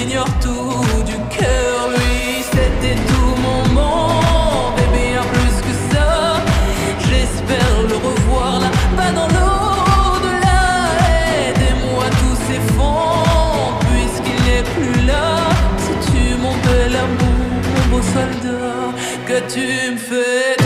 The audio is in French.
ignore tout du cœur. Lui, c'était tout mon monde. Bébé, bien plus que ça. J'espère le revoir là-bas dans l'au-delà. Aidez-moi, tout s'effondre puisqu'il n'est plus là. Si tu mon bel amour, mon beau soldat, que tu me fais